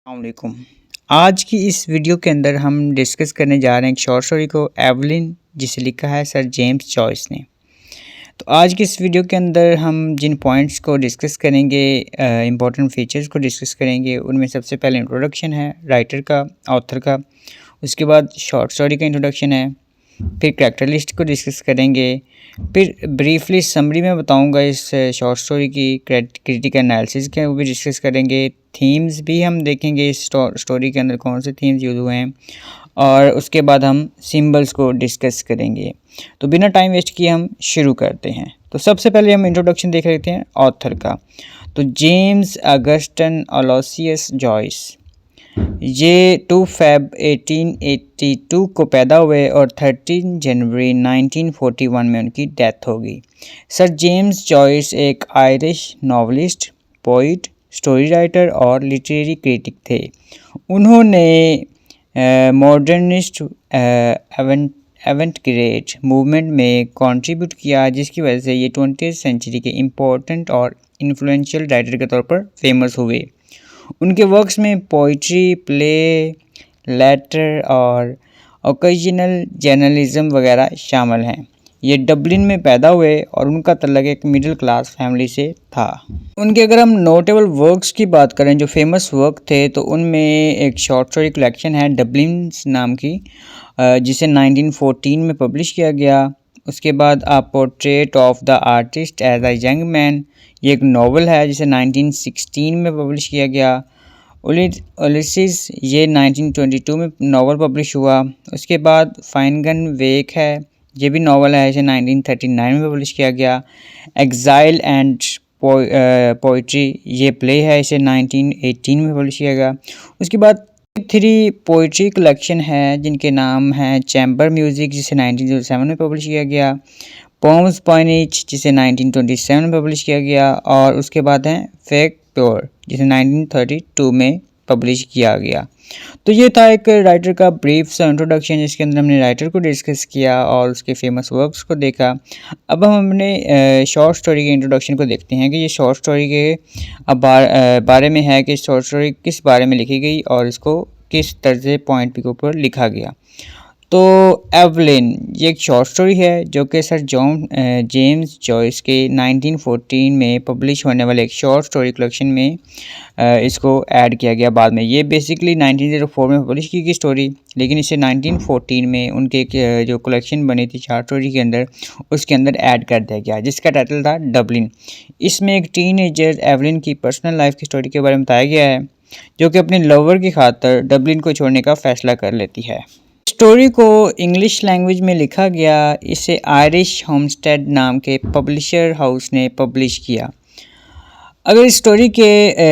अस्सलामुअलैकुम। आज की इस वीडियो के अंदर हम डिस्कस करने जा रहे हैं एक शॉर्ट स्टोरी को एवलिन, जिसे लिखा है सर जेम्स जॉयस ने। तो आज की इस वीडियो के अंदर हम जिन पॉइंट्स को डिस्कस करेंगे, इम्पोर्टेंट फीचर्स को डिस्कस करेंगे, उनमें सबसे पहले इंट्रोडक्शन है राइटर का, ऑथर का। उसके बाद शॉर्ट स्टोरी का इंट्रोडक्शन है, फिर कैरेक्टर लिस्ट को डिस्कस करेंगे, फिर ब्रीफली समरी में बताऊंगा इस शॉर्ट स्टोरी की क्रिटिकल एनालिसिस के, वो भी डिस्कस करेंगे। थीम्स भी हम देखेंगे इस स्टोरी के अंदर कौन से थीम्स यूज़ हुए हैं, और उसके बाद हम सिंबल्स को डिस्कस करेंगे। तो बिना टाइम वेस्ट किए हम शुरू करते हैं। तो सबसे पहले हम इंट्रोडक्शन देख लेते हैं ऑथर का। तो जेम्स अगस्टन अलोसियस जॉयस, ये 2 फ़रवरी 1882 को पैदा हुए और 13 जनवरी 1941 में उनकी डेथ हो गई। सर जेम्स जॉयस एक Irish novelist, poet, story writer और लिटरेरी क्रिटिक थे। उन्होंने मॉडर्निस्ट एवेंट-ग्रेड मूवमेंट में कंट्रीब्यूट किया, जिसकी वजह से ये 20वीं सेंचुरी के इम्पोर्टेंट और इन्फ्लुएंशियल राइटर के तौर पर फेमस हुए। उनके वर्क्स में पोइट्री, प्ले, लेटर और ओकेजनल जर्नलिज्म वगैरह शामिल हैं। ये डबलिन में पैदा हुए और उनका तल्लुक एक मिडिल क्लास फैमिली से था। उनके अगर हम नोटेबल वर्क्स की बात करें, जो फेमस वर्क थे, तो उनमें एक शॉर्ट स्टोरी कलेक्शन है डबलिन नाम की, जिसे 1914 में पब्लिश किया गया। उसके बाद a portrait of the artist as a young man, ये एक नावल है जिसे 1916 में पब्लिश किया गया। उलिसिस, ये 1922 में नावल पब्लिश हुआ। उसके बाद फाइनगन वेक है, ये भी नावल है, इसे 1939 में पब्लिश किया गया। एग्जाइल एंड पोइट्री, ये प्ले है, इसे 1918 में पब्लिश किया गया। उसके बाद 3 पोइट्री कलेक्शन है जिनके नाम हैं चैम्बर म्यूज़िक, जिसे 1907 में पब्लिश किया गया। पोम्स पॉइनिच, जिसे 1927 में पब्लिश किया गया। और उसके बाद हैं फेक प्योर, जिसे 1932 में पब्लिश किया गया। तो ये था एक राइटर का ब्रीफ सा इंट्रोडक्शन, जिसके अंदर हमने राइटर को डिस्कस किया और उसके फेमस वर्क्स को देखा। अब हम अपने शॉर्ट स्टोरी के इंट्रोडक्शन को देखते हैं कि ये शॉर्ट स्टोरी के बारे में है कि शॉर्ट स्टोरी किस बारे में लिखी गई और इसको किस तरह से पॉइंट के ऊपर लिखा गया। तो एवलिन, ये एक शॉर्ट स्टोरी है जो कि सर जेम्स जॉयस के 1914 में पब्लिश होने वाले एक शॉर्ट स्टोरी कलेक्शन में इसको ऐड किया गया बाद में। ये बेसिकली 1904 में पब्लिश की गई स्टोरी, लेकिन इसे 1914 में उनके जो कलेक्शन बनी थी शॉर्ट स्टोरी के अंदर, उसके अंदर ऐड कर दिया गया, जिसका टाइटल था डबलिन। इसमें एक टीनेजर एवलिन की पर्सनल लाइफ की स्टोरी के बारे में बताया गया है, जो कि अपने लवर की खातिर डबलिन को छोड़ने का फैसला कर लेती है। स्टोरी को इंग्लिश लैंग्वेज में लिखा गया, इसे आयरिश होमस्टेड नाम के पब्लिशर हाउस ने पब्लिश किया। अगर इस स्टोरी के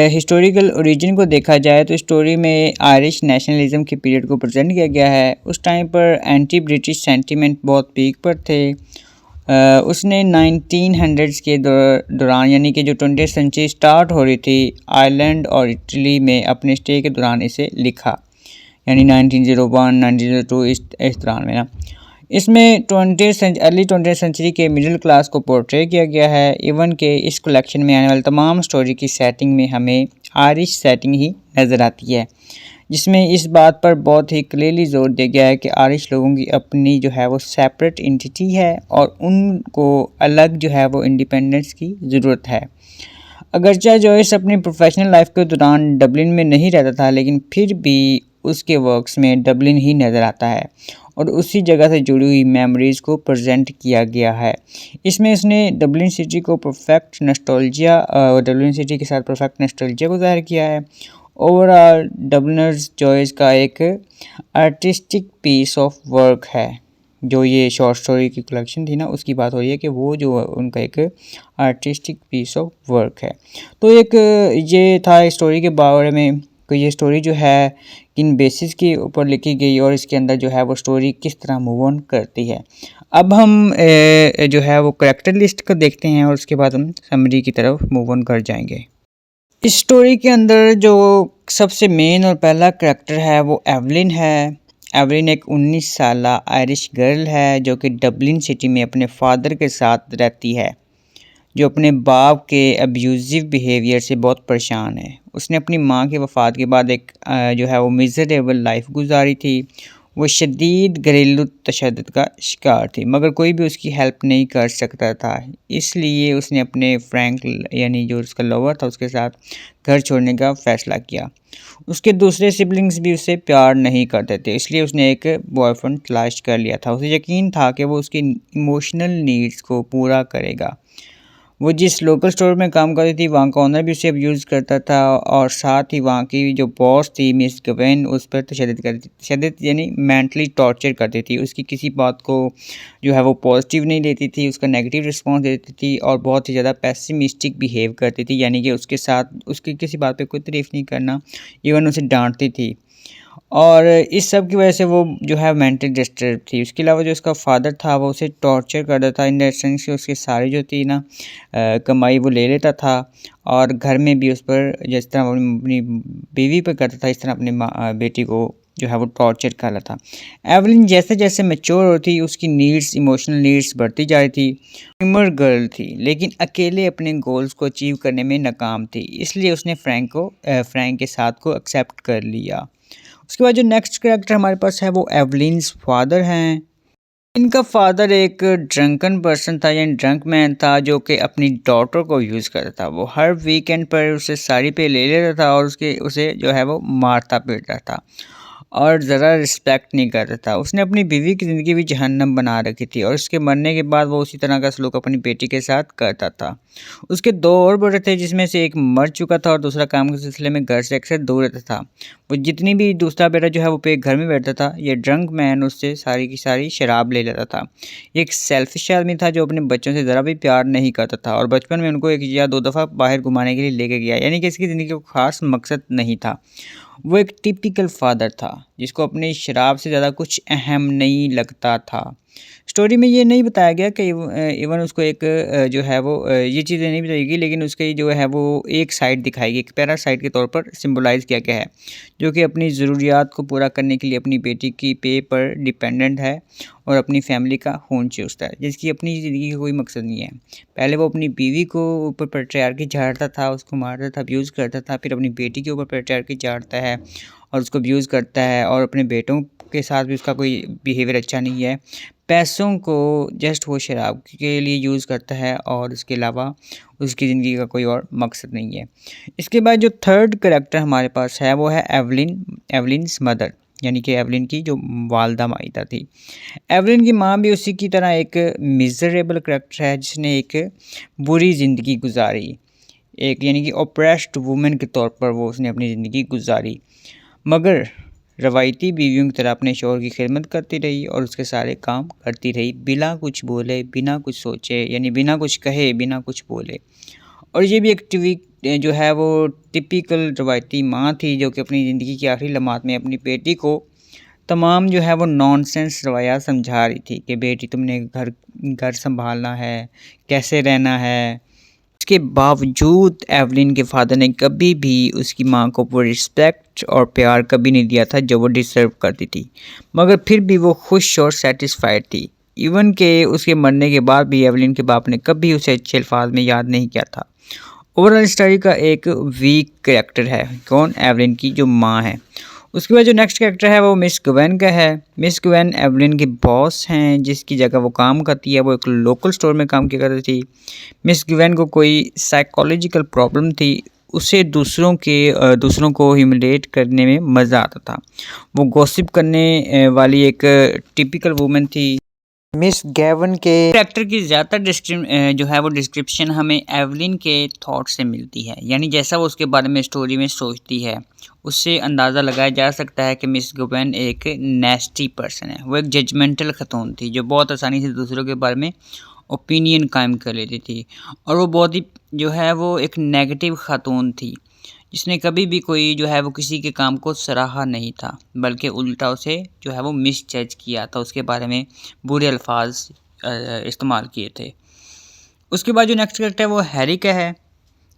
हिस्टोरिकल ओरिजिन को देखा जाए तो स्टोरी में आयरिश नेशनलिज्म के पीरियड को प्रेजेंट किया गया है। उस टाइम पर एंटी ब्रिटिश सेंटीमेंट बहुत पीक पर थे। उसने 1900s के दौरान, यानी कि जो 20th सेंचुरी स्टार्ट हो रही थी, आयरलैंड और इटली में अपने स्टे के दौरान इसे लिखा, यानी 1901, 1902 इस दौरान में ना। इसमें अर्ली 20th सेंचुरी के मिडिल क्लास को पोर्ट्रे किया गया है। इवन के इस कलेक्शन में आने वाले तमाम स्टोरी की सेटिंग में हमें आयरिश सेटिंग ही नज़र आती है, जिसमें इस बात पर बहुत ही क्लियरली जोर दिया गया है कि आयरिश लोगों की अपनी जो है वो सेपरेट एंटिटी है और उनको अलग जो है वो इंडिपेंडेंस की ज़रूरत है। अगरचे जॉयस अपनी प्रोफेशनल लाइफ के दौरान डबलिन में नहीं रहता था, लेकिन फिर भी उसके वर्क्स में डबलिन ही नज़र आता है और उसी जगह से जुड़ी हुई मेमोरीज़ को प्रेजेंट किया गया है। इसमें उसने डबलिन सिटी को परफेक्ट नॉस्टैल्जिया डबलिन सिटी के साथ परफेक्ट नॉस्टैल्जिया को ज़ाहिर किया है। ओवरऑल डबलिनर्स जॉयस का एक आर्टिस्टिक पीस ऑफ वर्क है। जो ये शॉर्ट स्टोरी की कलेक्शन थी ना, उसकी बात हो रही है कि वो जो उनका एक आर्टिस्टिक पीस ऑफ वर्क है। तो एक ये था स्टोरी के बारे में कि ये स्टोरी जो है किन बेसिस के ऊपर लिखी गई और इसके अंदर जो है वो स्टोरी किस तरह मूव ऑन करती है। अब हम जो है वो कैरेक्टर लिस्ट को देखते हैं और उसके बाद हम समरी की तरफ मूव ऑन कर जाएंगे। इस स्टोरी के अंदर जो सबसे मेन और पहला कैरेक्टर है वो एवलिन है। एवलिन एक 19 साला आयरिश गर्ल है जो कि डबलिन सिटी में अपने फादर के साथ रहती है, जो अपने बाप के अब्यूज़िव बिहेवियर से बहुत परेशान है। उसने अपनी माँ की वफ़ात के बाद एक जो है वो मिज़रेबल लाइफ़ गुज़ारी थी। वो शदीद घरेलू तशद्दुद का शिकार थी, मगर कोई भी उसकी हेल्प नहीं कर सकता था। इसलिए उसने अपने फ्रैंक यानी जो उसका लवर था उसके साथ घर छोड़ने का फ़ैसला किया। उसके दूसरे सिबलिंग्स भी उससे प्यार नहीं करते थे, इसलिए उसने एक बॉयफ्रेंड तलाश कर लिया था। उसे यकीन था कि वो उसकी इमोशनल नीड्स को पूरा करेगा। वो जिस लोकल स्टोर में काम करती थी वहाँ का ओनर भी उसे अब्यूज़ करता था और साथ ही वहाँ की जो बॉस थी मिस गवेन उस पर तशद्दुद करती तशद्दुद यानी मेंटली टॉर्चर करती थी। उसकी किसी बात को जो है वो पॉजिटिव नहीं लेती थी, उसका नेगेटिव रिस्पॉन्स देती थी और बहुत ही ज़्यादा पेसिमिस्टिक बिहेव करती थी, यानी कि उसके साथ उसकी किसी बात पे कोई तारीफ़ नहीं करना, इवन उसे डाँटती थी। और इस सब की वजह से वो जो है मेंटली डिस्टर्ब थी। उसके अलावा जो उसका फ़ादर था वो उसे टॉर्चर करता था, इन द सेंस कि उसकी सारी जो थी ना कमाई वो ले लेता था और घर में भी उस पर जिस तरह वो अपनी बीवी पे करता था इस तरह अपनी बेटी को जो है वो टॉर्चर कर रहा था। एवलिन जैसे-जैसे मैच्योर होती उसकी नीड्स इमोशनल नीड्स बढ़ती जा रही थी। ह्यूमर गर्ल थी लेकिन अकेले अपने गोल्स को अचीव करने में नाकाम थी। इसलिए उसने फ्रैंक के साथ को एक्सेप्ट कर लिया। उसके बाद जो नेक्स्ट कैरेक्टर हमारे पास है वो एवलिन्स फादर हैं। इनका फादर एक ड्रंकन पर्सन था यानी ड्रंक मैन था जो कि अपनी डॉटर को यूज़ करता था। वो हर वीकेंड पर उसे साड़ी पे ले लेता था और उसे जो है वो मारता पीटता था और ज़रा रिस्पेक्ट नहीं करता था। उसने अपनी बीवी की ज़िंदगी भी जहन्नम बना रखी थी और उसके मरने के बाद वो उसी तरह का सलूक अपनी बेटी के साथ करता था। उसके 2 और बेटे थे जिसमें से एक मर चुका था और दूसरा काम के सिलसिले में घर से अक्सर दूर रहता था। वो जितनी भी दूसरा बेटा जो है वो पे घर में बैठता था, ये ड्रंक मैन उससे सारी की सारी शराब ले लेता था। ये एक सेल्फिश आदमी था जो अपने बच्चों से ज़रा भी प्यार नहीं करता था और बचपन में उनको 1 या 2 दफ़ा बाहर घुमाने के लिए लेके गया, यानी कि इसकी ज़िंदगी का ख़ास मकसद नहीं था। वो एक टिपिकल फादर था जिसको अपनी शराब से ज़्यादा कुछ अहम नहीं लगता था। स्टोरी में ये नहीं बताया गया कि इवन उसको एक जो है वो ये चीज़ें नहीं बताएगी, लेकिन उसकी जो है वो एक साइड दिखाएगी, एक पैरासाइट के तौर पर सिम्बलाइज़ किया गया है, जो कि अपनी ज़रूरियात को पूरा करने के लिए अपनी बेटी की पे पर डिपेंडेंट है और अपनी फैमिली का खून चूसता है, जिसकी अपनी ज़िंदगी का कोई मकसद नहीं है। पहले वो अपनी बीवी को ऊपर पैट्रियार्की झाड़ता था, उसको मारता था, अब्यूज़ करता था, फिर अपनी बेटी के ऊपर पैट्रियार्की झाड़ता है और उसको अब्यूज़ करता है और अपने बेटों के साथ भी उसका कोई बिहेवियर अच्छा नहीं है। पैसों को जस्ट वो शराब के लिए यूज़ करता है और उसके अलावा उसकी ज़िंदगी का कोई और मकसद नहीं है। इसके बाद जो थर्ड करैक्टर हमारे पास है वो है एवलिन्स मदर, यानी कि एवलिन की जो वालदा माइदा थी। एवलिन की माँ भी उसी की तरह एक मिज़रेबल करैक्टर है जिसने एक बुरी ज़िंदगी गुजारी। एक यानी कि ऑप्रेस्ड वुमेन के तौर पर वो उसने अपनी ज़िंदगी गुजारी, मगर रवायती बीवियों की तरह अपने शौहर की खिदमत करती रही और उसके सारे काम करती रही बिना कुछ बोले, बिना कुछ सोचे, यानी बिना कुछ कहे, बिना कुछ बोले। और ये भी एक जो है वो टिपिकल रवायती माँ थी जो कि अपनी ज़िंदगी की आखिरी लम्हात में अपनी बेटी को तमाम जो है वो नॉनसेंस रवायात समझा रही थी कि बेटी तुमने घर घर संभालना है, कैसे रहना है। इसके बावजूद एवलिन के फादर ने कभी भी उसकी माँ को वो रिस्पेक्ट और प्यार कभी नहीं दिया था जो वो डिज़र्व करती थी, मगर फिर भी वो खुश और सेटिस्फाइड थी। इवन के उसके मरने के बाद भी एवलिन के बाप ने कभी उसे अच्छे अल्फाज में याद नहीं किया था। ओवरऑल स्टोरी का एक वीक कैरेक्टर है कौन, एवलिन की जो माँ है। उसके बाद जो नेक्स्ट कैरेक्टर है वो मिस गवेन का है। मिस गवेन एवलिन की बॉस हैं, जिसकी जगह वो काम करती है। वो एक लोकल स्टोर में काम किया करती थी। मिस गवेन को कोई साइकोलॉजिकल प्रॉब्लम थी, उसे दूसरों को ह्यूमिलेट करने में मज़ा आता था। वो गॉसिप करने वाली एक टिपिकल वूमेन थी। मिस गैवन के कैरेक्टर की ज़्यादातर जो है वो डिस्क्रिप्शन हमें एवलिन के थॉट से मिलती है, यानी जैसा वो उसके बारे में स्टोरी में सोचती है उससे अंदाज़ा लगाया जा सकता है कि मिस गैवन एक नेस्टी पर्सन है। वो एक जजमेंटल खतून थी जो बहुत आसानी से दूसरों के बारे में ओपिनियन कायम कर लेती थी और वो बहुत ही जो है वो एक नेगेटिव खातून थी जिसने कभी भी कोई जो है वो किसी के काम को सराहा नहीं था, बल्कि उल्टा उसे जो है वो मिसजज किया था, उसके बारे में बुरे अल्फाज इस्तेमाल किए थे। उसके बाद जो नेक्स्ट कैरेक्टर है वो हैरी का है।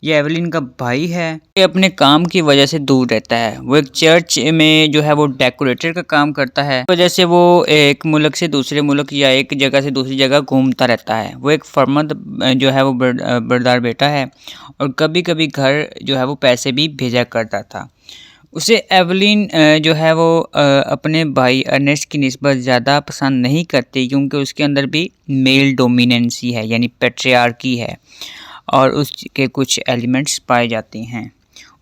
ये एवलिन का भाई है। ये अपने काम की वजह से दूर रहता है। वो एक चर्च में जो है वो डेकोरेटर का काम करता है। वजह से वो एक मुल्क से दूसरे मुल्क या एक जगह से दूसरी जगह घूमता रहता है। वो एक फर्मद जो है वो बरदार बेटा है और कभी कभी घर जो है वो पैसे भी भेजा करता था। उसे एवलिन जो है वो अपने भाई अर्नेस्ट की निस्बत ज़्यादा पसंद नहीं करती क्योंकि उसके अंदर भी मेल डोमिनेंसी है यानी पैट्रियार्की है और उसके कुछ एलिमेंट्स पाए जाते हैं।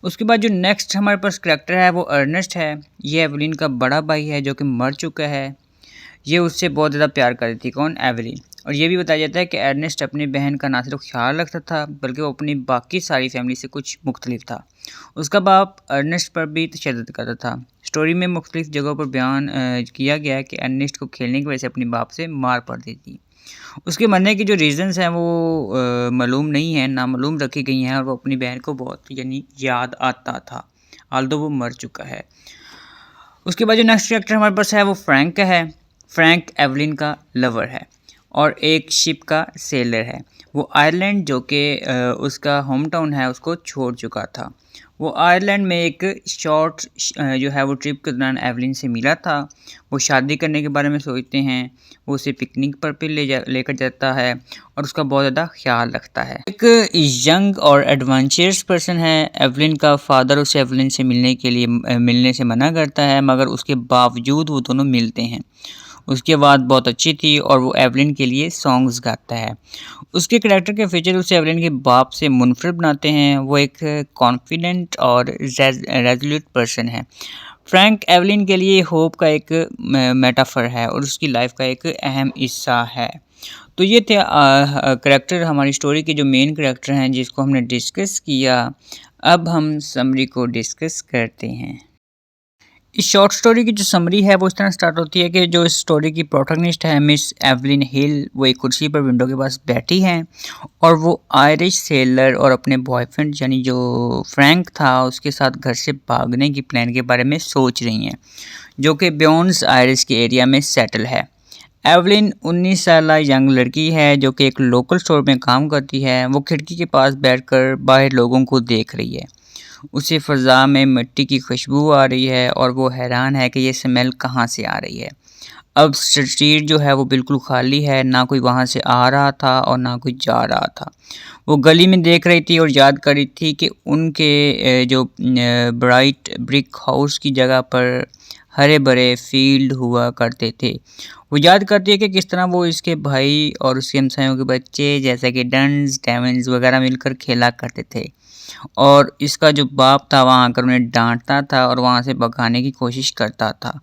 उसके बाद जो नेक्स्ट हमारे पास करैक्टर है वो अर्नेस्ट है। ये एवलिन का बड़ा भाई है जो कि मर चुका है। ये उससे बहुत ज़्यादा प्यार करती थी, कौन, एवलिन। और ये भी बताया जाता है कि अर्नेस्ट अपनी बहन का ना सिर्फ ख्याल रखता था बल्कि वो अपनी बाकी सारी फैमिली से कुछ मुख्तलिफ था। उसका बाप अर्नेस्ट पर भी तशद्दुद करता था। स्टोरी में मुख्तलिफ जगहों पर बयान किया गया है कि अर्नेस्ट को खेलने की वजह से अपने बाप से मार पड़ती थी। उसके मरने की जो रीज़न्स हैं वो मालूम नहीं है, नामालूम रखी गई हैं और वो अपनी बहन को बहुत यानी याद आता था, ऑल्दो वो मर चुका है। उसके बाद जो नेक्स्ट कैरेक्टर हमारे पास है वो फ्रैंक का है। फ्रैंक एवलिन का लवर है और एक शिप का सेलर है। वो आयरलैंड जो कि उसका होम टाउन है उसको छोड़ चुका था। वो आयरलैंड में एक शॉर्ट जो है वो ट्रिप के दौरान एवलिन से मिला था। वो शादी करने के बारे में सोचते हैं। वो उसे पिकनिक पर भी लेकर जाता है और उसका बहुत ज़्यादा ख्याल रखता है। एक यंग और एडवेंचरस पर्सन है। एवलिन का फादर उसे एवलिन से मिलने के लिए मिलने से मना करता है मगर उसके बावजूद वो दोनों मिलते हैं। उसकी आवाज़ बहुत अच्छी थी और वो एवलिन के लिए सॉन्ग्स गाता है। उसके करैक्टर के फीचर उसे एवलिन के बाप से मुनफरद बनाते हैं। वो एक कॉन्फिडेंट और रेजोल्यूट पर्सन है। फ्रैंक एवलिन के लिए होप का एक मेटाफर है और उसकी लाइफ का एक अहम हिस्सा है। तो ये थे करैक्टर, हमारी स्टोरी के जो मेन करैक्टर हैं जिसको हमने डिस्कस किया। अब हम समरी को डिस्कस करते हैं। इस शॉर्ट स्टोरी की जो समरी है वो इस तरह स्टार्ट होती है कि जो इस स्टोरी की प्रोटैगनिस्ट है मिस एवलिन हिल, वो एक कुर्सी पर विंडो के पास बैठी हैं और वो आयरिश सेलर और अपने बॉयफ्रेंड यानी जो फ्रैंक था उसके साथ घर से भागने की प्लान के बारे में सोच रही हैं जो कि ब्योंस आयरिश के एरिया में सेटल है। एवलिन 19 साल यंग लड़की है जो कि एक लोकल स्टोर में काम करती है। वो खिड़की के पास बैठकर बाहर लोगों को देख रही है। उसे फ़ज़ा में मिट्टी की खुशबू आ रही है और वो हैरान है कि ये स्मेल कहाँ से आ रही है। अब स्ट्रीट जो है वो बिल्कुल खाली है, ना कोई वहाँ से आ रहा था और ना कोई जा रहा था। वो गली में देख रही थी और याद कर रही थी कि उनके जो ब्राइट ब्रिक हाउस की जगह पर हरे भरे फील्ड हुआ करते थे। वो याद करती है कि किस तरह वो इसके भाई और उसके हमसायों के बच्चे जैसे कि डन्स डेविन्स वगैरह मिलकर खेला करते थे और इसका जो बाप था वहाँ आकर उन्हें डांटता था और वहाँ से भगाने की कोशिश करता था।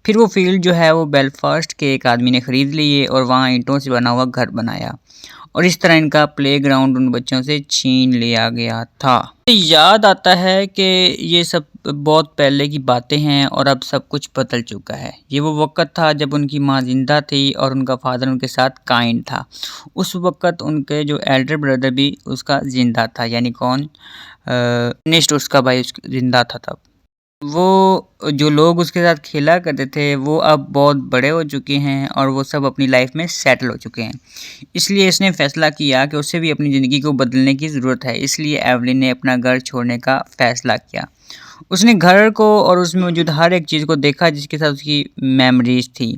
फिर वो फील्ड जो है वो बेलफास्ट के एक आदमी ने ख़रीद लिए और वहाँ ईंटों से बना हुआ घर बनाया और इस तरह इनका प्लेग्राउंड उन बच्चों से छीन लिया गया था। याद आता है कि ये सब बहुत पहले की बातें हैं और अब सब कुछ बदल चुका है। ये वो वक़्त था जब उनकी माँ ज़िंदा थी और उनका फादर उनके साथ काइंड था। उस वक़्त उनके जो एल्डर ब्रदर भी उसका ज़िंदा था, यानी कौन, नेक्स्ट उसका भाई ज़िंदा था तब। वो जो लोग उसके साथ खेला करते थे वो अब बहुत बड़े हो चुके हैं और वो सब अपनी लाइफ में सेटल हो चुके हैं। इसलिए इसने फ़ैसला किया कि उसे भी अपनी ज़िंदगी को बदलने की ज़रूरत है। इसलिए एवलिन ने अपना घर छोड़ने का फ़ैसला किया। उसने घर को और उसमें मौजूद हर एक चीज़ को देखा जिसके साथ उसकी मेमोरीज़ थी।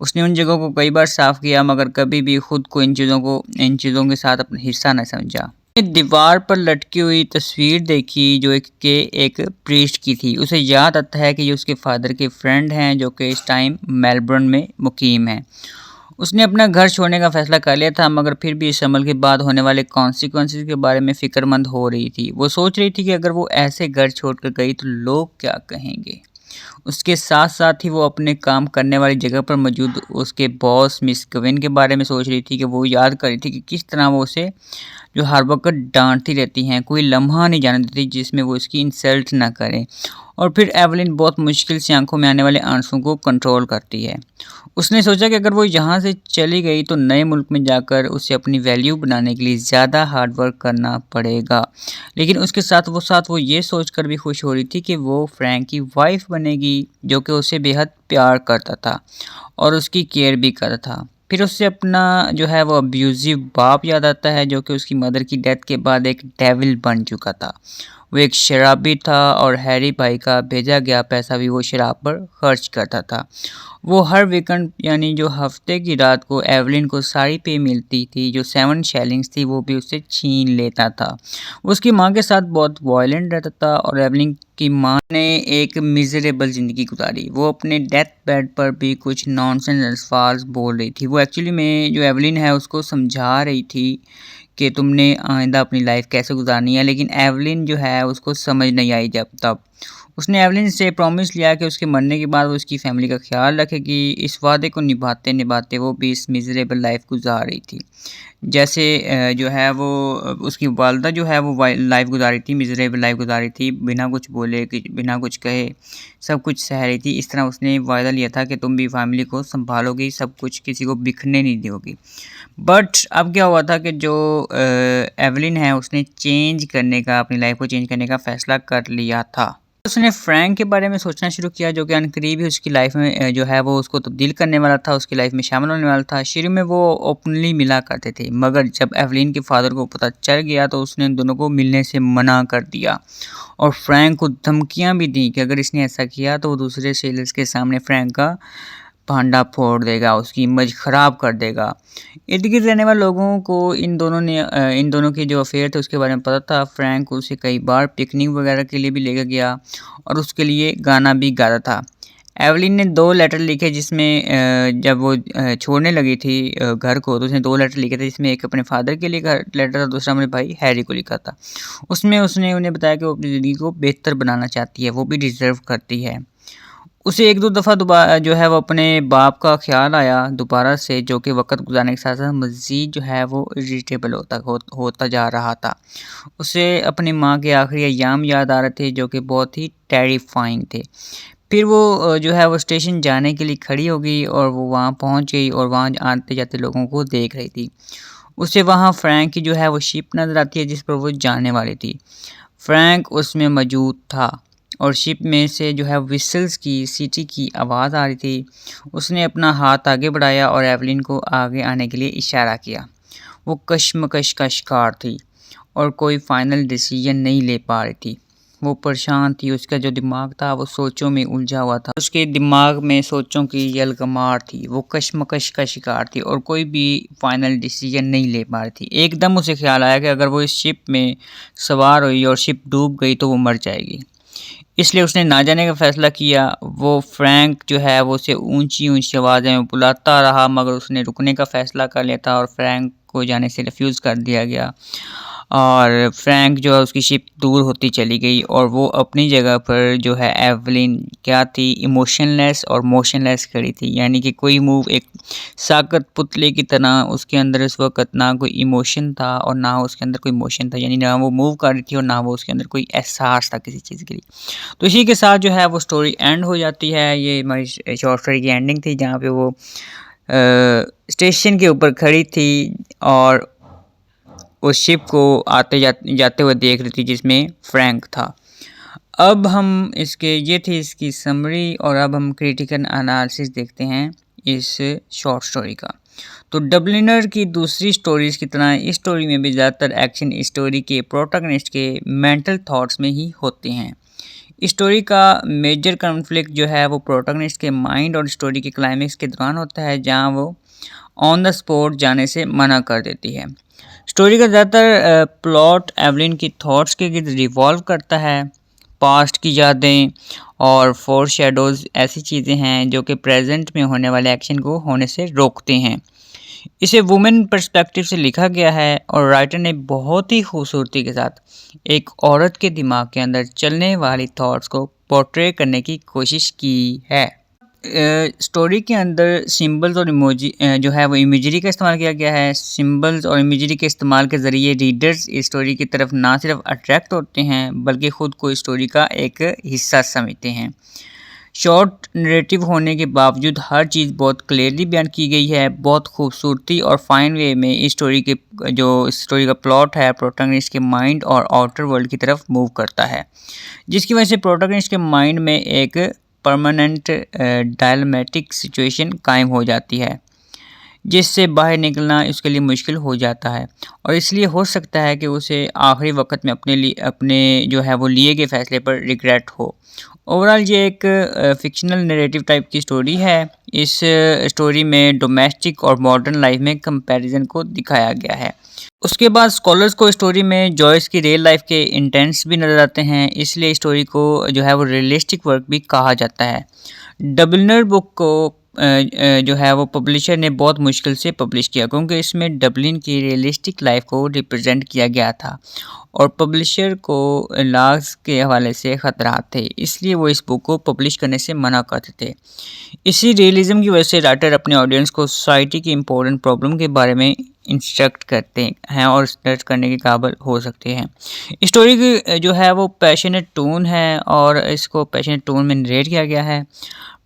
उसने उन जगहों को कई बार साफ़ किया मगर कभी भी खुद को इन चीज़ों के साथ अपना हिस्सा न समझा। दीवार पर लटकी हुई तस्वीर देखी जो एक प्रीस्ट की थी। उसे याद आता है कि ये उसके फादर के फ्रेंड हैं जो कि इस टाइम मेलबर्न में मुकीम हैं। उसने अपना घर छोड़ने का फैसला कर लिया था मगर फिर भी इस अमल के बाद होने वाले कॉन्सिक्वेंसेस के बारे में फ़िक्रमंद हो रही थी। वो सोच रही थी कि अगर वो ऐसे घर छोड़कर गई तो लोग क्या कहेंगे। उसके साथ साथ ही वो अपने काम करने वाली जगह पर मौजूद उसके बॉस मिस गविन के बारे में सोच रही थी कि वो याद कर रही थी कि किस तरह वो उसे जो हर वक्त डांटती रहती हैं, कोई लम्हा नहीं जाने देती जिसमें वो इसकी इंसल्ट ना करें। और फिर एवलिन बहुत मुश्किल से आंखों में आने वाले आंसुओं को कंट्रोल करती है। उसने सोचा कि अगर वो यहाँ से चली गई तो नए मुल्क में जाकर उसे अपनी वैल्यू बनाने के लिए ज़्यादा हार्ड वर्क करना पड़ेगा। लेकिन उसके साथ वो ये सोचकर भी खुश हो रही थी कि वो फ्रैंक की वाइफ बनेगी जो कि उसे बेहद प्यार करता था और उसकी केयर भी करता था। फिर उससे अपना जो है वो अब्यूज़िव बाप याद आता है, जो कि उसकी मदर की डेथ के बाद एक डेविल बन चुका था। वो एक शराबी था और हैरी भाई का भेजा गया पैसा भी वो शराब पर खर्च करता था। वो हर वीकेंड यानी जो हफ्ते की रात को एवलिन को साड़ी पे मिलती थी, जो 7 शेलिंग्स थी वो भी उससे छीन लेता था। उसकी माँ के साथ बहुत वायलेंट रहता था और एवलिन की माँ ने एक मिजरेबल ज़िंदगी गुजारी। वो अपने डेथ बेड पर भी कुछ नॉनसेंस अल्फाज बोल रही थी। वो एक्चुअली में जो एवलिन है उसको समझा रही थी कि तुमने आइंदा अपनी लाइफ कैसे गुजारनी है, लेकिन एवलिन जो है उसको समझ नहीं आई जब तब। उसने एवलिन से प्रॉमिस लिया कि उसके मरने के बाद वो उसकी फैमिली का ख्याल रखेगी। इस वादे को निभाते निभाते वो भी इस मिजरेबल लाइफ गुजार रही थी। जैसे जो है वो उसकी वालदा जो है वो लाइफ गुजार रही थी, मिजरेबल लाइफ गुजार रही थी, बिना कुछ बोले कि बिना कुछ कहे सब कुछ सह रही थी। इस तरह उसने वायदा लिया था कि तुम भी फैमिली को संभालोगी, सब कुछ किसी को बिखरने नहीं दोगी। बट अब क्या हुआ था कि जो एवलिन है उसने चेंज करने का, अपनी लाइफ को चेंज करने का फ़ैसला कर लिया था। उसने फ्रैंक के बारे में सोचना शुरू किया, जो कि अनकरीब ही उसकी लाइफ में जो है वो उसको तब्दील करने वाला था, उसकी लाइफ में शामिल होने वाला था। शुरू में वो ओपनली मिला करते थे, मगर जब एवलिन के फादर को पता चल गया तो उसने उन दोनों को मिलने से मना कर दिया और फ्रैंक को धमकियां भी दी कि अगर इसने ऐसा किया तो वो दूसरे सेलर्स के सामने फ्रैंक का भांडा फोड़ देगा, उसकी इमेज ख़राब कर देगा। इर्द-गिर्द रहने वाले लोगों को इन दोनों के जो अफेयर थे उसके बारे में पता था। फ्रैंक उसे कई बार पिकनिक वगैरह के लिए भी लेकर गया और उसके लिए गाना भी गाता था। एवलिन ने 2 लेटर लिखे जिसमें जब वो छोड़ने लगी थी घर को, तो उसने 2 लेटर लिखे थे जिसमें एक अपने फादर के लिए लेटर था, दूसरा अपने भाई हैरी को लिखा था। उसमें उसने उन्हें बताया कि वो अपनी ज़िंदगी को बेहतर बनाना चाहती है, वो भी डिज़र्व करती है। उसे 1-2 दफ़ा जो है वो अपने बाप का ख़्याल आया दोबारा से, जो कि वक़्त गुज़ारने के साथ-साथ मज़ीद जो है वो इरिटेबल होता जा रहा था। उसे अपनी माँ के आखिरी अय्याम याद आ रहे थे, जो कि बहुत ही टेरिफाइंग थे। फिर वो जो है वो स्टेशन जाने के लिए खड़ी हो गई और वो वहाँ पहुँच गई और वहाँ आते-जाते लोगों को देख रही थी। उसे वहाँ फ्रैंक की जो है वो शिप नज़र आती है जिस पर वो जाने वाली थी। फ्रैंक उसमें मौजूद था और शिप में से जो है व्हिसल्स की सीटी की आवाज़ आ रही थी। उसने अपना हाथ आगे बढ़ाया और एवलिन को आगे आने के लिए इशारा किया। वो कशमकश का शिकार थी और कोई फाइनल डिसीजन नहीं ले पा रही थी। वो परेशान थी, उसका जो दिमाग था वो सोचों में उलझा हुआ था। उसके दिमाग में सोचों की यलगमार थी, वो कशमकश का शिकार थी और कोई भी फाइनल डिसीजन नहीं ले पा रही थी। एकदम उसे ख्याल आया कि अगर वो इस शिप में सवार हुई और शिप डूब गई तो वो मर जाएगी। इसलिए उसने ना जाने का फ़ैसला किया। वो फ्रैंक जो है वो उसे ऊँची-ऊँची आवाज़ में बुलाता रहा, मगर उसने रुकने का फ़ैसला कर लिया था और फ्रैंक को जाने से रिफ्यूज़ कर दिया गया। और फ्रैंक जो है उसकी शिप दूर होती चली गई और वो अपनी जगह पर जो है एवलिन क्या थी, इमोशनलेस और मोशनलेस खड़ी थी। यानी कि कोई मूव, एक साकत पुतले की तरह उसके अंदर इस वक़्त ना कोई इमोशन था और ना उसके अंदर कोई मोशन था। यानी ना वो मूव कर रही थी और ना वो उसके अंदर कोई एहसास था किसी चीज़ के लिए। तो इसी के साथ जो है वो स्टोरी एंड हो जाती है। ये हमारी शॉर्ट स्टोरी की एंडिंग थी, जहाँ पे वो स्टेशन के ऊपर खड़ी थी और उस शिप को जाते हुए देख रही थी जिसमें फ्रैंक था। अब हम ये थी इसकी समरी और अब हम क्रिटिकल एनालिसिस देखते हैं इस शॉर्ट स्टोरी का। तो डबलिनर की दूसरी स्टोरीज़ की तरह इस स्टोरी में भी ज़्यादातर एक्शन स्टोरी के प्रोटैगनिस्ट के मेंटल थॉट्स में ही होते हैं। स्टोरी का मेजर कॉन्फ्लिक्ट जो है वो प्रोटैगनिस्ट के माइंड और स्टोरी के क्लाइमेक्स के दौरान होता है, जहां वो ऑन द स्पॉट जाने से मना कर देती है। स्टोरी का ज़्यादातर प्लॉट एवलिन की थॉट्स के गिर्द रिवॉल्व करता है। पास्ट की यादें और फोर शेडोज़ ऐसी चीज़ें हैं जो कि प्रेजेंट में होने वाले एक्शन को होने से रोकते हैं। इसे वुमेन पर्सपेक्टिव से लिखा गया है और राइटर ने बहुत ही खूबसूरती के साथ एक औरत के दिमाग के अंदर चलने वाली थॉट्स को पोर्ट्रे करने की कोशिश की है। स्टोरी के अंदर सिंबल्स और इमोजी जो है वो इमेजरी का इस्तेमाल किया गया है। सिंबल्स और इमेजरी के इस्तेमाल के ज़रिए रीडर्स इस स्टोरी की तरफ ना सिर्फ अट्रैक्ट होते हैं बल्कि ख़ुद को स्टोरी का एक हिस्सा समझते हैं। शॉर्ट नरेटिव होने के बावजूद हर चीज़ बहुत क्लियरली बयान की गई है। बहुत खूबसूरती और फाइन वे में इस स्टोरी का प्लॉट है प्रोटैगनिस्ट के माइंड और आउटर वर्ल्ड की तरफ मूव करता है, जिसकी वजह से प्रोटैगनिस्ट के माइंड में एक परमानेंट डायलेमेटिक सिचुएशन कायम हो जाती है। जिससे बाहर निकलना उसके लिए मुश्किल हो जाता है और इसलिए हो सकता है कि उसे आखिरी वक्त में अपने जो है वो लिए गए फैसले पर रिग्रेट हो। ओवरऑल ये एक फ़िक्शनल नैरेटिव टाइप की स्टोरी है। इस स्टोरी में डोमेस्टिक और मॉडर्न लाइफ में कंपैरिजन को दिखाया गया है। उसके बाद स्कॉलर्स को स्टोरी में जॉयस की रियल लाइफ के इंटेंस भी नज़र आते हैं, इसलिए स्टोरी को जो है वो रियलिस्टिक वर्क भी कहा जाता है। डबलिनर बुक को जो है वो पब्लिशर ने बहुत मुश्किल से पब्लिश किया क्योंकि इसमें डबलिन की रियलिस्टिक लाइफ को रिप्रेजेंट किया गया था और पब्लिशर को लॉस के हवाले से ख़तरात थे, इसलिए वो इस बुक को पब्लिश करने से मना करते थे। इसी रियलिज़म की वजह से राइटर अपने ऑडियंस को सोसाइटी की इम्पोर्टेंट प्रॉब्लम के बारे में इंस्ट्रक्ट करते हैं और सर्च करने के काबिल हो सकते हैं। स्टोरी की जो है वो पैशनेट टोन है और इसको पैशनेट टोन में नरेट किया गया है।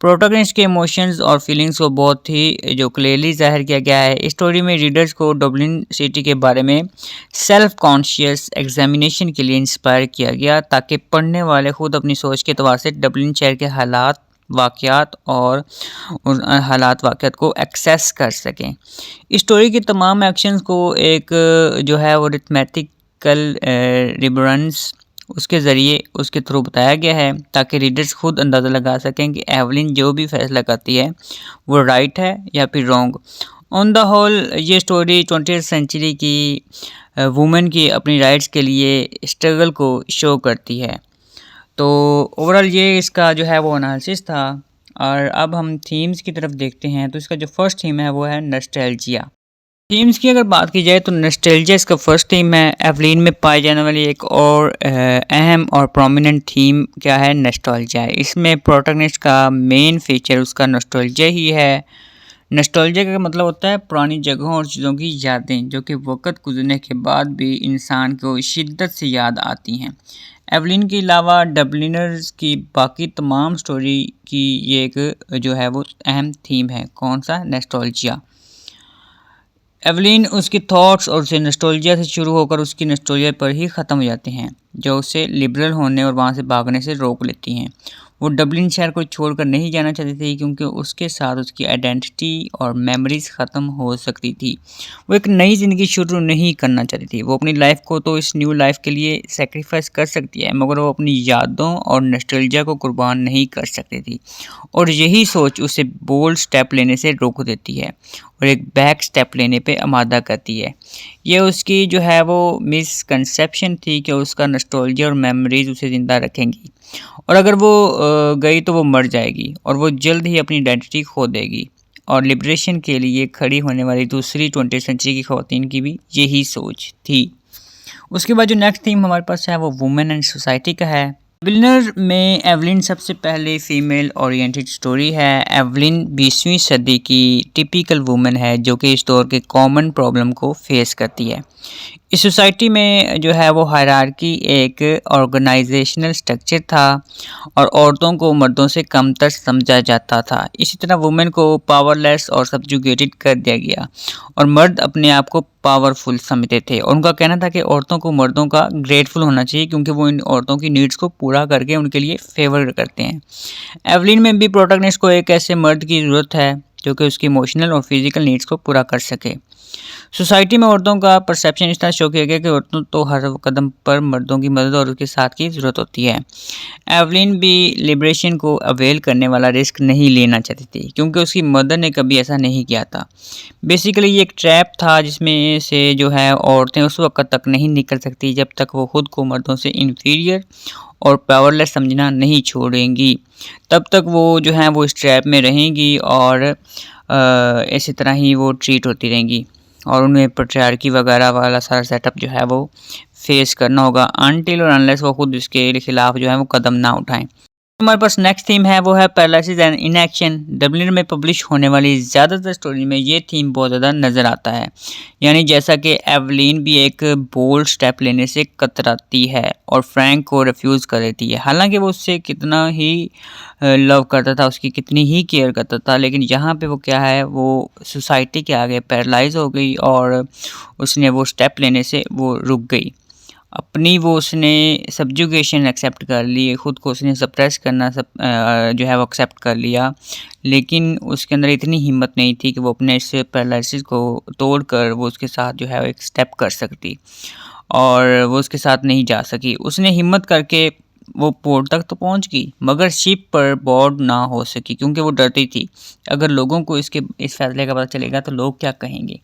प्रोटैगनिस्ट के इमोशंस और फीलिंग्स को बहुत ही जो क्लियरली ज़ाहिर किया गया है। स्टोरी में रीडर्स को डबलिन सिटी के बारे में सेल्फ कॉन्शियस एग्जामिनेशन के लिए इंस्पायर किया गया ताकि पढ़ने वाले खुद अपनी सोच के एतबार से डबलिन शहर के हालात वाक़यात और उन हालात वाक़यात को एक्सेस कर सकें। स्टोरी के तमाम एक्शंस को एक जो है वो रिथमेटिकल रिबरेंस उसके ज़रिए उसके थ्रू बताया गया है ताकि रीडर्स खुद अंदाज़ा लगा सकें कि एवलिन जो भी फैसला करती है वो राइट है या फिर रॉन्ग। ऑन द होल ये स्टोरी 20th सेंचुरी की वुमेन की अपनी राइट्स के लिए स्ट्रगल को शो करती है। तो ओवरऑल ये इसका जो है वो एनालिसिस था और अब हम थीम्स की तरफ देखते हैं। तो इसका जो फर्स्ट थीम है वो है नॉस्टैल्जिया। थीम्स की अगर बात की जाए तो नॉस्टैल्जिया इसका फर्स्ट थीम है। एवलिन में पाई जाने वाली एक और अहम और प्रोमिनेंट थीम क्या है, नॉस्टैल्जिया है। इसमें प्रोटैगनिस्ट का मेन फीचर उसका नॉस्टैल्जिया ही है। नॉस्टैल्जिया का मतलब होता है पुरानी जगहों और चीज़ों की यादें जो कि वक्त गुजरने के बाद भी इंसान को शिद्दत से याद आती हैं। एवलिन के अलावा डबलिनर्स की बाकी तमाम स्टोरी की ये एक जो है वो अहम थीम है। कौन सा, नॉस्टैल्जिया। एवलिन उसके थॉट्स और उसे नॉस्टैल्जिया से शुरू होकर उसकी नॉस्टैल्जिया पर ही ख़त्म हो जाते हैं जो उसे लिबरल होने और वहाँ से भागने से रोक लेती हैं। वो डबलिन शहर को छोड़कर नहीं जाना चाहती थी क्योंकि उसके साथ उसकी आइडेंटिटी और मेमोरीज ख़त्म हो सकती थी। वो एक नई ज़िंदगी शुरू नहीं करना चाहती थी। वो अपनी लाइफ को तो इस न्यू लाइफ के लिए सेक्रीफाइस कर सकती है मगर वो अपनी यादों और नॉस्टैल्जिया को कुर्बान नहीं कर सकती थी और यही सोच उसे बोल्ड स्टेप लेने से रोक देती है और एक बैक स्टेप लेने पे आमादा करती है। ये उसकी जो है वो मिसकंसेप्शन थी कि उसका नॉस्टैल्जिया और मेमोरीज उसे ज़िंदा रखेंगी और अगर वो गई तो वो मर जाएगी और वो जल्द ही अपनी आइडेंटिटी खो देगी। और लिबरेशन के लिए खड़ी होने वाली दूसरी 20th सेंचुरी की ख़वातीन की भी यही सोच थी। उसके बाद जो नेक्स्ट थीम हमारे पास है वो वुमेन एंड सोसाइटी का है। विलनर में एवलिन सबसे पहले फीमेल ओरिएंटेड स्टोरी है। एवलिन 20वीं सदी की टिपिकल वुमेन है जो कि इस दौर के कॉमन प्रॉब्लम को फेस करती है। इस सोसाइटी में जो है वो हायरार्की एक ऑर्गेनाइजेशनल स्ट्रक्चर था और औरतों को मर्दों से कमतर समझा जाता था। इसी तरह वुमेन को पावरलेस और सब्जुगेटेड कर दिया गया और मर्द अपने आप को पावरफुल समझते थे और उनका कहना था कि औरतों को मर्दों का ग्रेटफुल होना चाहिए क्योंकि वो इन औरतों की नीड्स को पूरा करके उनके लिए फेवर करते हैं। एवलिन में भी प्रोटैगनिस्ट को एक ऐसे मर्द की ज़रूरत है जो कि उसकी इमोशनल और फिजिकल नीड्स को पूरा कर सके। सोसाइटी में औरतों का परसेप्शन इस तरह शो किया गया कि औरतों तो हर कदम पर मर्दों की मदद और उसके साथ की ज़रूरत होती है। एवलिन भी लिबरेशन को अवेल करने वाला रिस्क नहीं लेना चाहती थी क्योंकि उसकी मदर ने कभी ऐसा नहीं किया था। बेसिकली ये एक ट्रैप था जिसमें से जो है औरतें उस वक्त तक नहीं निकल सकती जब तक वो खुद को मर्दों से इन्फीरियर और पावरलेस समझना नहीं छोड़ेंगी। तब तक वो जो है वो इस ट्रैप में रहेंगी और इसी तरह ही वो ट्रीट होती रहेंगी और उन्हें पैट्रियार्की वगैरह वाला सारा सेटअप जो है वो फेस करना होगा अनटिल और अनलेस वो खुद इसके खिलाफ जो है वो कदम ना उठाएं। हमारे पास नेक्स्ट थीम है वो है पैरालिसिस एंड इनएक्शन। डबलिन में पब्लिश होने वाली ज़्यादातर स्टोरी में ये थीम बहुत ज़्यादा नज़र आता है। यानी जैसा कि एवलिन भी एक बोल्ड स्टेप लेने से कतराती है और फ्रैंक को रिफ्यूज़ कर देती है। हालांकि वो उससे कितना ही लव करता था, उसकी कितनी ही केयर करता था, लेकिन यहाँ पे वो क्या है वो सोसाइटी के आगे पैरालाइज हो गई और उसने वो स्टेप लेने से वो रुक गई। अपनी वो उसने सब्जुगेशन एक्सेप्ट कर ली, खुद को उसने सप्रेस करना जो है वो एक्सेप्ट कर लिया, लेकिन उसके अंदर इतनी हिम्मत नहीं थी कि वो अपने इस पैरालिसिस को तोड़कर वो उसके साथ जो है वो एक स्टेप कर सकती, और वो उसके साथ नहीं जा सकी। उसने हिम्मत करके वो पोर्ट तक तो पहुंच गई, मगर शिप पर बोर्ड ना हो सकी क्योंकि वो डरती थी अगर लोगों को इस फैसले का पता चलेगा तो लोग क्या कहेंगे।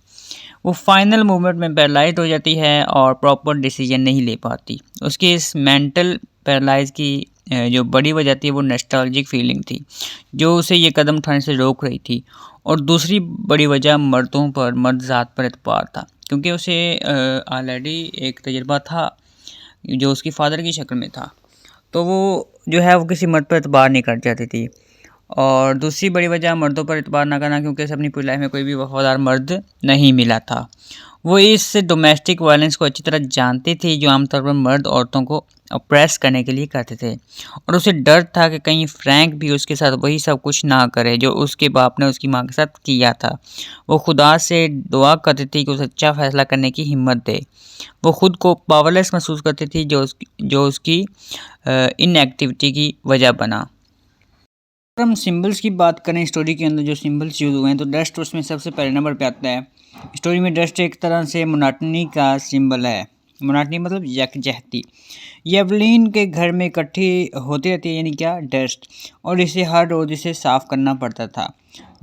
वो फाइनल मूवमेंट में पैरालाइज हो जाती है और प्रॉपर डिसीजन नहीं ले पाती। उसकी इस मेंटल पैरालाइज की जो बड़ी वजह थी वो नॉस्टैल्जिक फीलिंग थी जो उसे ये कदम उठाने से रोक रही थी, और दूसरी बड़ी वजह मर्दों पर, मर्द ज़ात पर एतबार था, क्योंकि उसे ऑलरेडी एक तजुर्बा था जो उसकी फादर की शक्ल में था, तो वो जो है वो किसी मर्द पर एतबार नहीं कर जाती थी। और दूसरी बड़ी वजह मर्दों पर एतबार ना करना क्योंकि उसे अपनी पूरी लाइफ में कोई भी वफादार मर्द नहीं मिला था। वो इस डोमेस्टिक वायलेंस को अच्छी तरह जानती थी जो आमतौर पर मर्द औरतों को अप्रेस करने के लिए करते थे, और उसे डर था कि कहीं फ्रैंक भी उसके साथ वही सब कुछ ना करे जो उसके बाप ने उसकी माँ के साथ किया था। वो खुदा से दुआ करती थी कि उसे अच्छा फैसला करने की हिम्मत दे। वो खुद को पावरलेस महसूस करती थी जो उसकी इनएक्टिविटी की वजह बना। अगर हम सिंबल्स की बात करें, स्टोरी के अंदर जो सिंबल्स यूज हुए हैं तो डस्ट उसमें सबसे पहले नंबर पे आता है। स्टोरी में डस्ट एक तरह से मोनाटनी का सिंबल है। मोनाटनी मतलब यकजहती। ये एवलीन के घर में इकट्ठी होती रहती है, यानी क्या, डस्ट, और इसे हर रोज़ इसे साफ़ करना पड़ता था।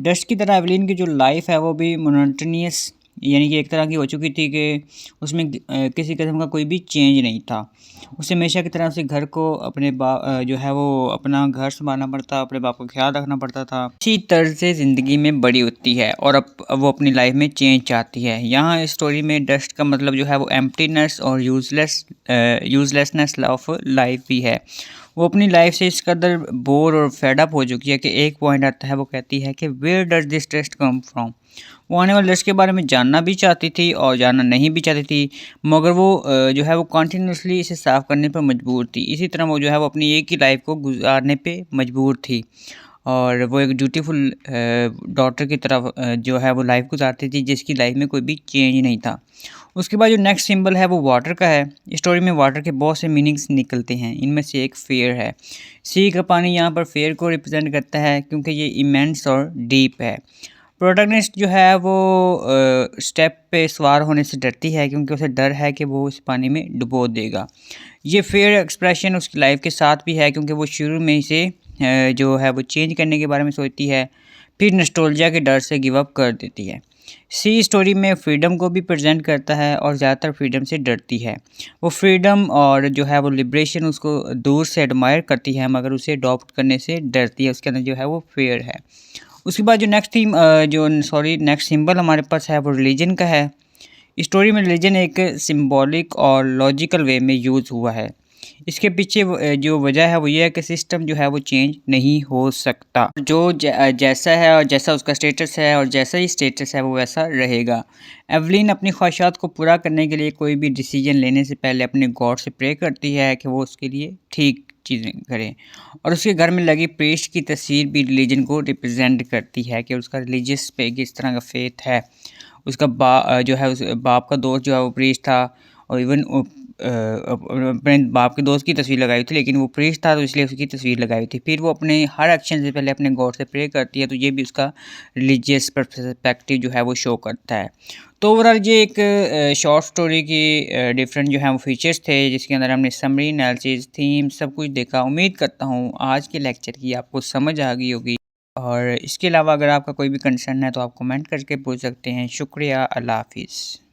डस्ट की तरह एवलीन की जो लाइफ है वो भी मोनोटनियस, यानी कि एक तरह की हो चुकी थी कि उसमें किसी किस्म का कोई भी चेंज नहीं था। उसे हमेशा की तरह उसे घर को जो है वो अपना घर संभालना पड़ता, अपने बाप का ख्याल रखना पड़ता था। इसी तर्ज से ज़िंदगी में बड़ी होती है और अब वो अपनी लाइफ में चेंज चाहती है। यहाँ इस स्टोरी में डस्ट का मतलब जो है वो एम्प्टीनेस और यूजलेसनेस ऑफ लाइफ भी है। वो अपनी लाइफ से इस कदर बोर और फेड अप हो चुकी है कि एक पॉइंट आता है, वो कहती है कि where does this dust come from. वो आने वाले डस्ट के बारे में जानना भी चाहती थी और जानना नहीं भी चाहती थी, मगर वो जो है वो कॉन्टीन्यूसली इसे साफ़ करने पर मजबूर थी। इसी तरह वो जो है वो अपनी एक ही लाइफ को गुजारने पे मजबूर थी, और वो एक ड्यूटीफुल डॉटर की तरफ जो है वो लाइफ गुजारती थी जिसकी लाइफ में कोई भी चेंज नहीं था। उसके बाद जो नेक्स्ट सिंबल है वो वाटर का है। स्टोरी में वाटर के बहुत से मीनिंग्स निकलते हैं, इनमें से एक फेयर है। सी का पानी यहाँ पर फेयर को रिप्रेजेंट करता है क्योंकि ये इमेंस और डीप है। प्रोटैगनिस्ट जो है वो स्टेप पे सवार होने से डरती है क्योंकि उसे डर है कि वो उस पानी में डुबो देगा। ये फेयर एक्सप्रेशन उसकी लाइफ के साथ भी है क्योंकि वो शुरू में इसे जो है वो चेंज करने के बारे में सोचती है, फिर नस्टोल्जिया के डर से गिव अप कर देती है। सी स्टोरी में फ्रीडम को भी प्रेजेंट करता है और ज़्यादातर फ्रीडम से डरती है। वो फ्रीडम और जो है वो लिबरेशन उसको दूर से एडमायर करती है मगर उसे अडॉप्ट करने से डरती है। उसके अंदर जो है वो फेयर है। उसके बाद जो नेक्स्ट सिंबल हमारे पास है वो रिलीजन का है। स्टोरी में रिलीजन एक सिंबॉलिक और लॉजिकल वे में यूज़ हुआ है। इसके पीछे जो वजह है वो ये है कि सिस्टम जो है वो चेंज नहीं हो सकता, जैसा है और जैसा उसका स्टेटस है और जैसा ही स्टेटस है वो वैसा रहेगा। एवलिन अपनी ख्वाहिशात को पूरा करने के लिए कोई भी डिसीजन लेने से पहले अपने गॉड से प्रे करती है कि वो उसके लिए ठीक चीज़ें करें, और उसके घर में लगी प्रीस्ट की तस्वीर भी रिलीजन को रिप्रेजेंट करती है कि उसका रिलीजियस पे किस तरह का फेथ है। उसका जो है उस बाप का दोस्त जो है वो प्रीस्ट था, और इवन अपने बाप के दोस्त की तस्वीर लगाई थी, लेकिन वो प्रीस्ट था तो इसलिए उसकी तस्वीर लगाई थी। फिर वो अपने हर एक्शन से पहले अपने गॉड से प्रे करती है, तो ये भी उसका रिलीजियस पर्सपेक्टिव जो है वो शो करता है। तो ओवरऑल ये एक शॉर्ट स्टोरी की डिफरेंट जो है वो फीचर्स थे जिसके अंदर हमने समरी, एनालिसिस, थीम सब कुछ देखा। उम्मीद करता हूँ आज के लेक्चर की आपको समझ आ गई होगी, और इसके अलावा अगर आपका कोई भी कंसर्न है तो आप कमेंट करके पूछ सकते हैं। शुक्रिया, अल्लाह हाफिज़।